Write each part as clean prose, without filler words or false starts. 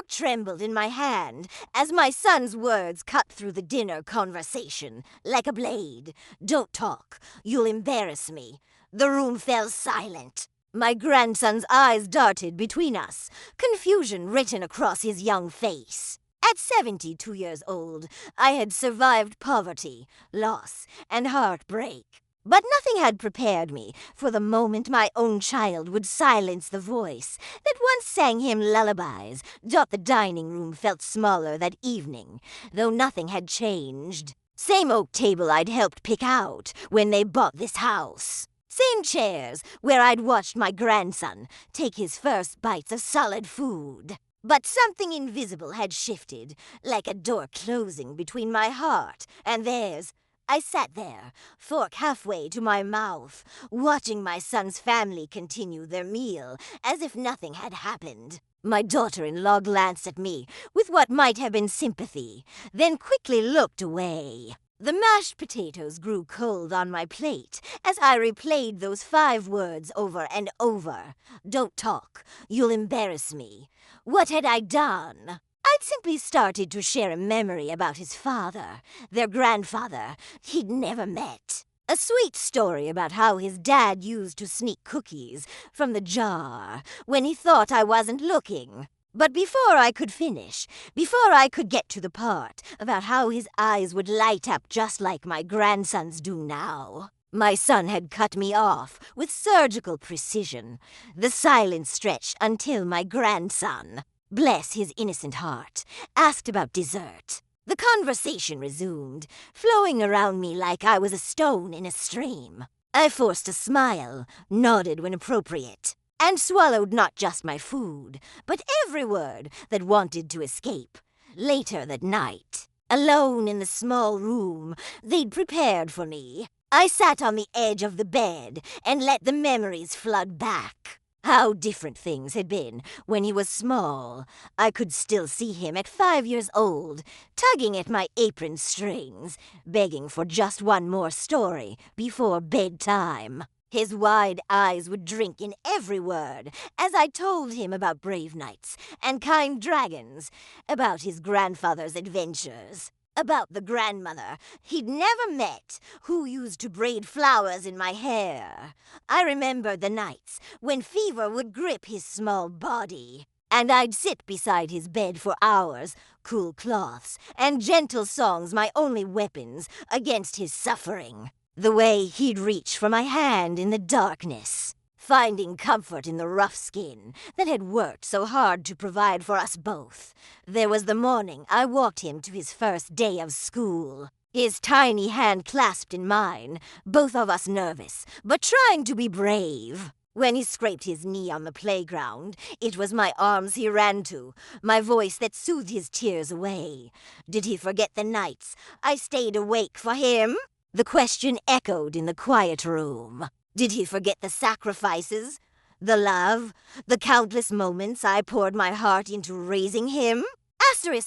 fork trembled in my hand as my son's words cut through the dinner conversation like a blade. "Don't talk. You'll embarrass me." The room fell silent. My grandson's eyes darted between us, confusion written across his young face. At 72 years old, I had survived poverty, loss, and heartbreak. But nothing had prepared me for the moment my own child would silence the voice that once sang him lullabies. The dining room felt smaller that evening, though nothing had changed. Same oak table I'd helped pick out when they bought this house. Same chairs where I'd watched my grandson take his first bites of solid food. But something invisible had shifted, like a door closing between my heart and theirs. I sat there, fork halfway to my mouth, watching my son's family continue their meal as if nothing had happened. My daughter-in-law glanced at me with what might have been sympathy, then quickly looked away. The mashed potatoes grew cold on my plate as I replayed those 5 words over and over. "Don't talk. You'll embarrass me." What had I done? I'd simply started to share a memory about his father, their grandfather he'd never met. A sweet story about how his dad used to sneak cookies from the jar when he thought I wasn't looking. But before I could finish, before I could get to the part about how his eyes would light up just like my grandson's do now, my son had cut me off with surgical precision. The silence stretched until my grandson, bless his innocent heart, asked about dessert. The conversation resumed, flowing around me like I was a stone in a stream. I forced a smile, nodded when appropriate, and swallowed not just my food, but every word that wanted to escape. Later that night, alone in the small room they'd prepared for me, I sat on the edge of the bed and let the memories flood back. How different things had been when he was small. I could still see him at 5 years old, tugging at my apron strings, begging for just one more story before bedtime. His wide eyes would drink in every word as I told him about brave knights and kind dragons, about his grandfather's adventures, about the grandmother he'd never met who used to braid flowers in my hair. I remembered the nights when fever would grip his small body, and I'd sit beside his bed for hours, cool cloths and gentle songs my only weapons against his suffering. The way he'd reach for my hand in the darkness, finding comfort in the rough skin that had worked so hard to provide for us both. There was the morning I walked him to his first day of school. His tiny hand clasped in mine, both of us nervous, but trying to be brave. When he scraped his knee on the playground, it was my arms he ran to, my voice that soothed his tears away. Did he forget the nights I stayed awake for him? The question echoed in the quiet room. Did he forget the sacrifices, the love, the countless moments I poured my heart into raising him?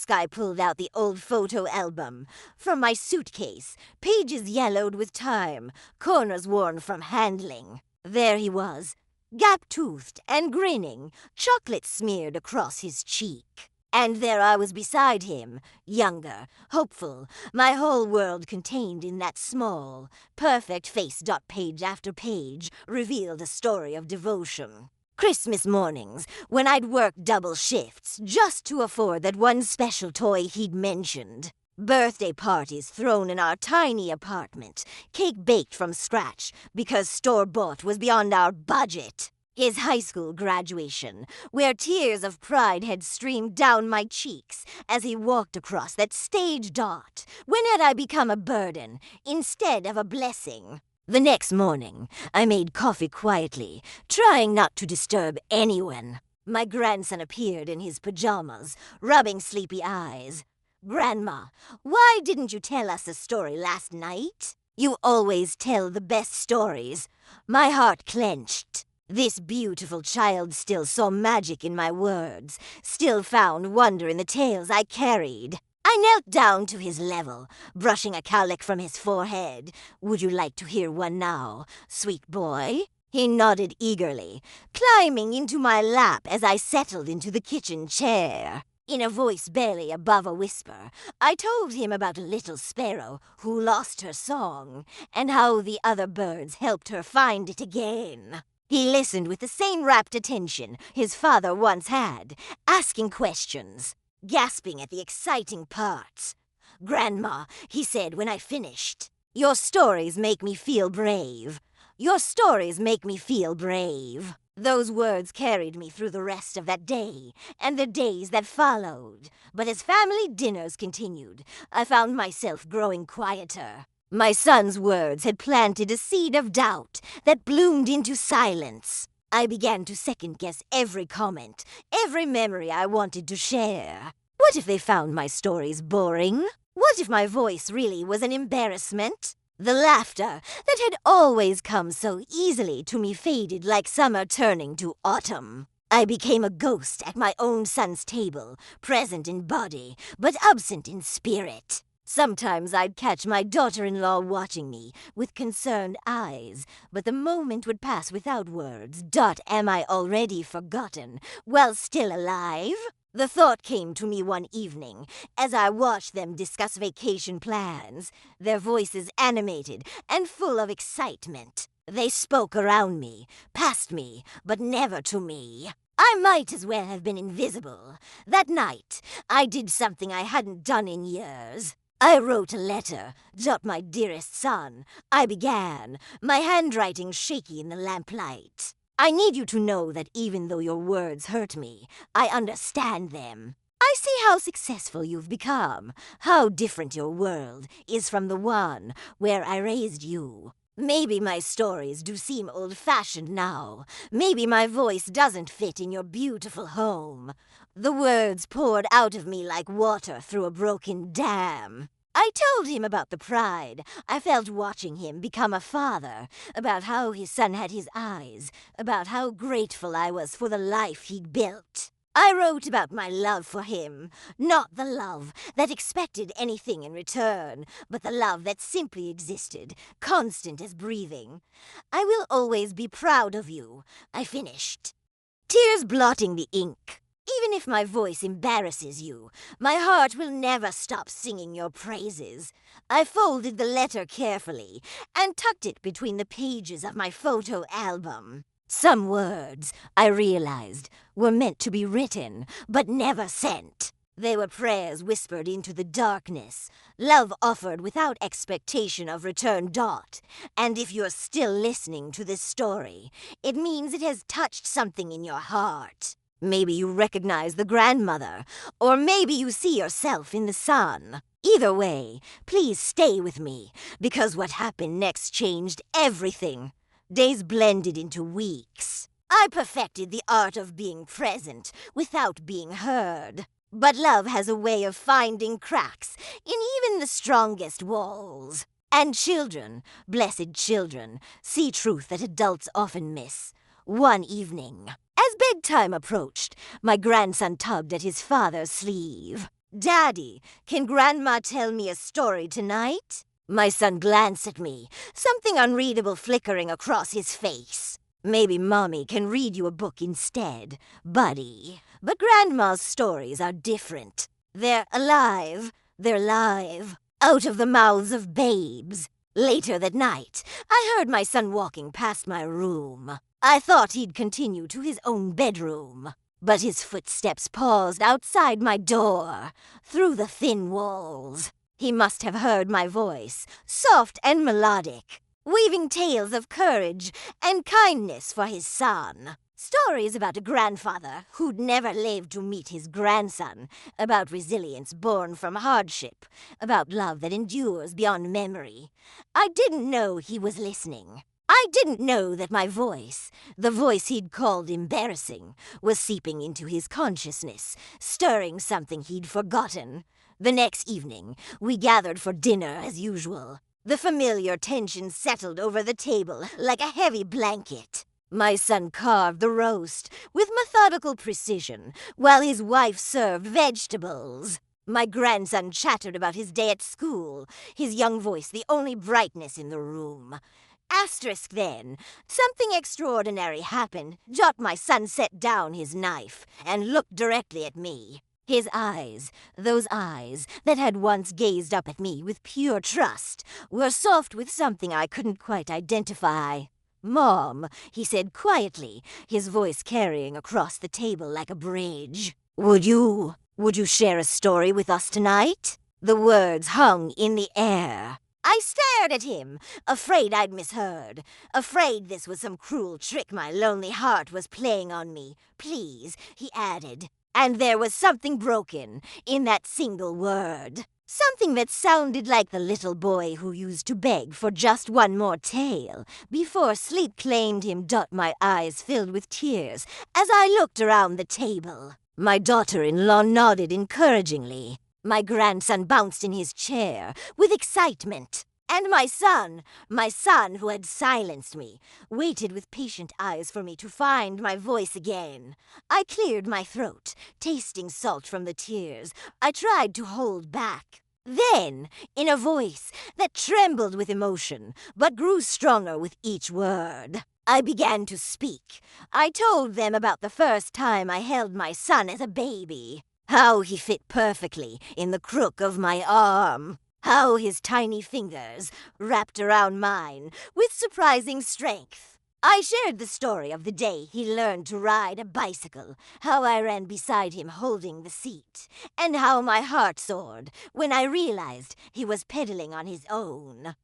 I pulled out the old photo album from my suitcase, pages yellowed with time, corners worn from handling. There he was, gap-toothed and grinning, chocolate smeared across his cheek. And there I was beside him, younger, hopeful, my whole world contained in that small, perfect face. Page after page revealed a story of devotion. Christmas mornings, when I'd work double shifts just to afford that one special toy he'd mentioned. Birthday parties thrown in our tiny apartment, cake baked from scratch because store-bought was beyond our budget. His high school graduation, where tears of pride had streamed down my cheeks as he walked across that stage dot. When had I become a burden instead of a blessing? The next morning, I made coffee quietly, trying not to disturb anyone. My grandson appeared in his pajamas, rubbing sleepy eyes. "Grandma, why didn't you tell us a story last night?" "You always tell the best stories." My heart clenched. This beautiful child still saw magic in my words, still found wonder in the tales I carried. I knelt down to his level, brushing a cowlick from his forehead. "Would you like to hear one now, sweet boy?" He nodded eagerly, climbing into my lap as I settled into the kitchen chair. In a voice barely above a whisper, I told him about a little sparrow who lost her song, and how the other birds helped her find it again. He listened with the same rapt attention his father once had, asking questions, gasping at the exciting parts. "Grandma," he said when I finished, "your stories make me feel brave. Your stories make me feel brave." Those words carried me through the rest of that day and the days that followed. But as family dinners continued, I found myself growing quieter. My son's words had planted a seed of doubt that bloomed into silence. I began to second-guess every comment, every memory I wanted to share. What if they found my stories boring? What if my voice really was an embarrassment? The laughter that had always come so easily to me faded like summer turning to autumn. I became a ghost at my own son's table, present in body, but absent in spirit. Sometimes I'd catch my daughter-in-law watching me with concerned eyes, but the moment would pass without words. Am I already forgotten while still alive? The thought came to me one evening as I watched them discuss vacation plans, their voices animated and full of excitement. They spoke around me, past me, but never to me. I might as well have been invisible. That night, I did something I hadn't done in years. I wrote a letter, "My dearest son." I began, my handwriting shaky in the lamplight. "I need you to know that even though your words hurt me, I understand them. I see how successful you've become, how different your world is from the one where I raised you. Maybe my stories do seem old-fashioned now. Maybe my voice doesn't fit in your beautiful home." The words poured out of me like water through a broken dam. I told him about the pride I felt watching him become a father, about how his son had his eyes, about how grateful I was for the life he'd built. I wrote about my love for him, not the love that expected anything in return, but the love that simply existed, constant as breathing. "I will always be proud of you," I finished, tears blotting the ink. "Even if my voice embarrasses you, my heart will never stop singing your praises." I folded the letter carefully and tucked it between the pages of my photo album. Some words, I realized, were meant to be written, but never sent. They were prayers whispered into the darkness, love offered without expectation of return. And if you're still listening to this story, it means it has touched something in your heart. Maybe you recognize the grandmother, or maybe you see yourself in the son. Either way, please stay with me, because what happened next changed everything. Days blended into weeks. I perfected the art of being present without being heard. But love has a way of finding cracks in even the strongest walls. And children, blessed children, see truth that adults often miss. One evening, as bedtime approached, my grandson tugged at his father's sleeve. "Daddy, can Grandma tell me a story tonight?" My son glanced at me, something unreadable flickering across his face. "Maybe Mommy can read you a book instead, buddy." But Grandma's stories are different. They're alive. They're live. Out of the mouths of babes. Later that night, I heard my son walking past my room. I thought he'd continue to his own bedroom. But his footsteps paused outside my door, through the thin walls. He must have heard my voice, soft and melodic, weaving tales of courage and kindness for his son. Stories about a grandfather who'd never lived to meet his grandson, about resilience born from hardship, about love that endures beyond memory. I didn't know he was listening. I didn't know that my voice, the voice he'd called embarrassing, was seeping into his consciousness, stirring something he'd forgotten. The next evening, we gathered for dinner as usual. The familiar tension settled over the table like a heavy blanket. My son carved the roast with methodical precision, while his wife served vegetables. My grandson chattered about his day at school, his young voice the only brightness in the room. Then, something extraordinary happened. My son set down his knife and looked directly at me. His eyes, those eyes that had once gazed up at me with pure trust, were soft with something I couldn't quite identify. "Mom," he said quietly, his voice carrying across the table like a bridge. Would you share a story with us tonight?" The words hung in the air. I stared at him, afraid I'd misheard, afraid this was some cruel trick my lonely heart was playing on me. "Please," he added. And there was something broken in that single word. Something that sounded like the little boy who used to beg for just one more tale before sleep claimed him. My eyes filled with tears as I looked around the table. My daughter-in-law nodded encouragingly. My grandson bounced in his chair with excitement. And my son who had silenced me, waited with patient eyes for me to find my voice again. I cleared my throat, tasting salt from the tears I tried to hold back. Then, in a voice that trembled with emotion, but grew stronger with each word, I began to speak. I told them about the first time I held my son as a baby. How he fit perfectly in the crook of my arm. How his tiny fingers wrapped around mine with surprising strength. I shared the story of the day he learned to ride a bicycle, how I ran beside him holding the seat, and how my heart soared when I realized he was pedaling on his own.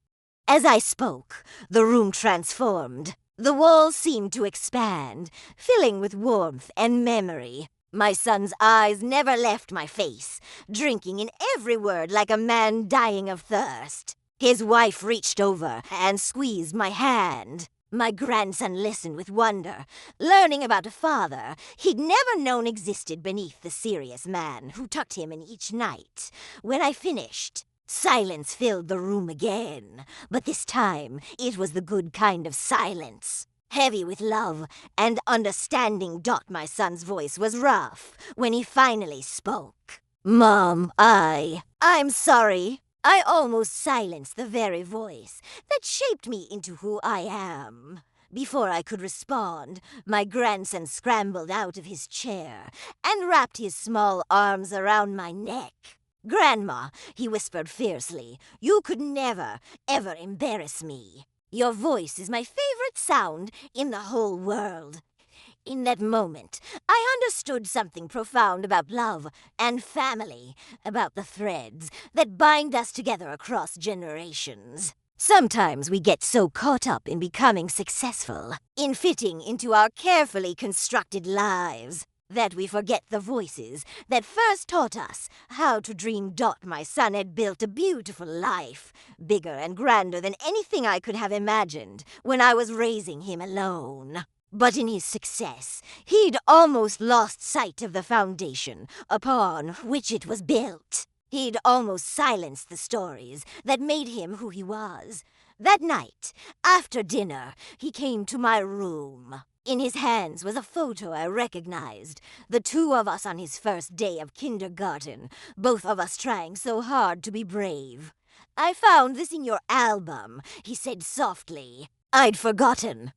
As I spoke, the room transformed. The walls seemed to expand, filling with warmth and memory. My son's eyes never left my face, drinking in every word like a man dying of thirst. His wife reached over and squeezed my hand. My grandson listened with wonder, learning about a father he'd never known existed beneath the serious man who tucked him in each night. When I finished, silence filled the room again, but this time it was the good kind of silence. Heavy with love and understanding. My son's voice was rough when he finally spoke. "Mom, I'm sorry. I almost silenced the very voice that shaped me into who I am." Before I could respond, my grandson scrambled out of his chair and wrapped his small arms around my neck. "Grandma," he whispered fiercely, "you could never, ever embarrass me. Your voice is my favorite sound in the whole world." In that moment, I understood something profound about love and family, about the threads that bind us together across generations. Sometimes we get so caught up in becoming successful, in fitting into our carefully constructed lives, that we forget the voices that first taught us how to dream. My son had built a beautiful life, bigger and grander than anything I could have imagined when I was raising him alone. But in his success, he'd almost lost sight of the foundation upon which it was built. He'd almost silenced the stories that made him who he was. That night, after dinner, he came to my room. In his hands was a photo I recognized, the two of us on his first day of kindergarten, both of us trying so hard to be brave. "I found this in your album," he said softly. I'd forgotten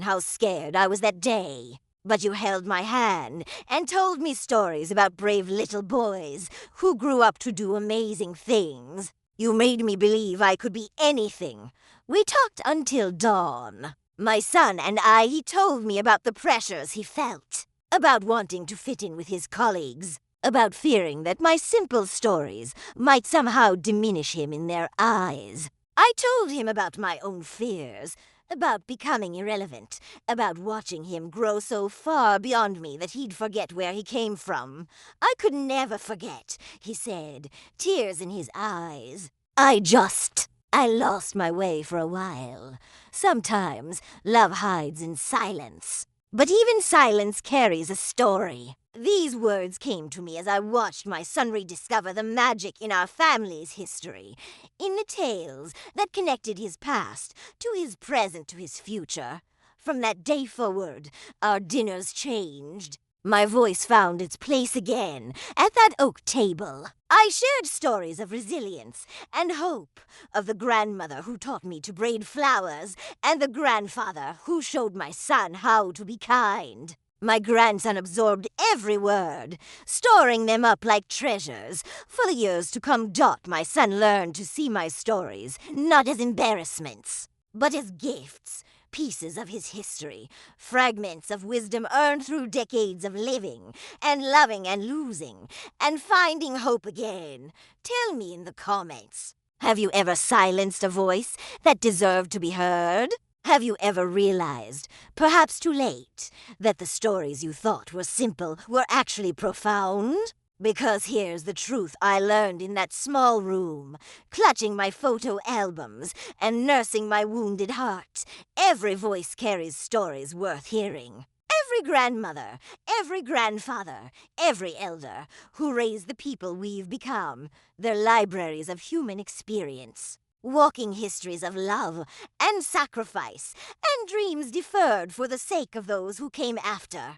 how scared I was that day. But you held my hand and told me stories about brave little boys who grew up to do amazing things. You made me believe I could be anything. We talked until dawn. My son and he told me about the pressures he felt, about wanting to fit in with his colleagues, about fearing that my simple stories might somehow diminish him in their eyes. I told him about my own fears, about becoming irrelevant, about watching him grow so far beyond me that he'd forget where he came from. "I could never forget," he said, tears in his eyes. I lost my way for a while. Sometimes love hides in silence. But even silence carries a story. These words came to me as I watched my son rediscover the magic in our family's history, in the tales that connected his past to his present to his future. From that day forward, our dinners changed. My voice found its place again at that oak table. I shared stories of resilience and hope, of the grandmother who taught me to braid flowers, and the grandfather who showed my son how to be kind. My grandson absorbed every word, storing them up like treasures. For the years to come, my son learned to see my stories not as embarrassments, but as gifts, pieces of his history, fragments of wisdom earned through decades of living and loving and losing and finding hope again. Tell me in the comments, have you ever silenced a voice that deserved to be heard? Have you ever realized, perhaps too late, that the stories you thought were simple were actually profound? Because here's the truth I learned in that small room, clutching my photo albums and nursing my wounded heart. Every voice carries stories worth hearing. Every grandmother, every grandfather, every elder who raised the people we've become, they're libraries of human experience. Walking histories of love and sacrifice and dreams deferred for the sake of those who came after.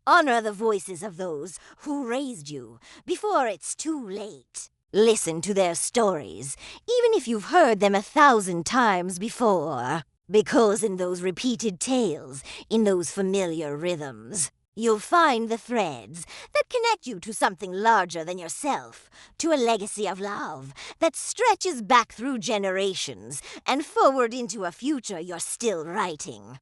Honor the voices of those who raised you before it's too late. Listen to their stories, even if you've heard them 1,000 times before. Because in those repeated tales, in those familiar rhythms, you'll find the threads that connect you to something larger than yourself, to a legacy of love that stretches back through generations and forward into a future you're still writing.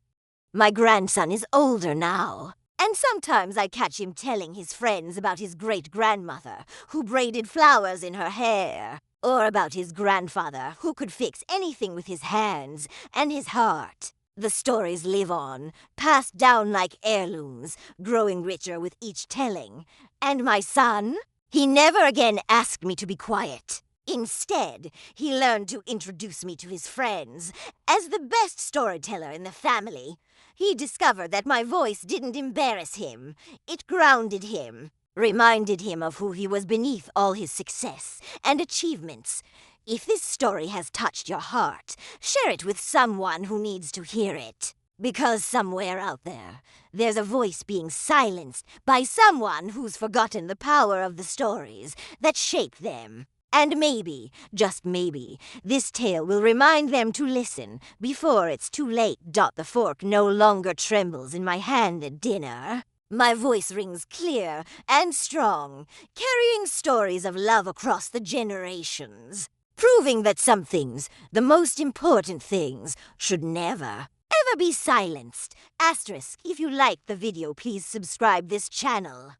My grandson is older now, and sometimes I catch him telling his friends about his great-grandmother who braided flowers in her hair, or about his grandfather who could fix anything with his hands and his heart. The stories live on, passed down like heirlooms, growing richer with each telling. And my son? He never again asked me to be quiet. Instead, he learned to introduce me to his friends as the best storyteller in the family. He discovered that my voice didn't embarrass him. It grounded him, reminded him of who he was beneath all his success and achievements. If this story has touched your heart, share it with someone who needs to hear it. Because somewhere out there, there's a voice being silenced by someone who's forgotten the power of the stories that shaped them. And maybe, just maybe, this tale will remind them to listen before it's too late. The fork no longer trembles in my hand at dinner. My voice rings clear and strong, carrying stories of love across the generations. Proving that some things, the most important things, should never, ever be silenced. Asterisk, if you liked the video, please subscribe this channel.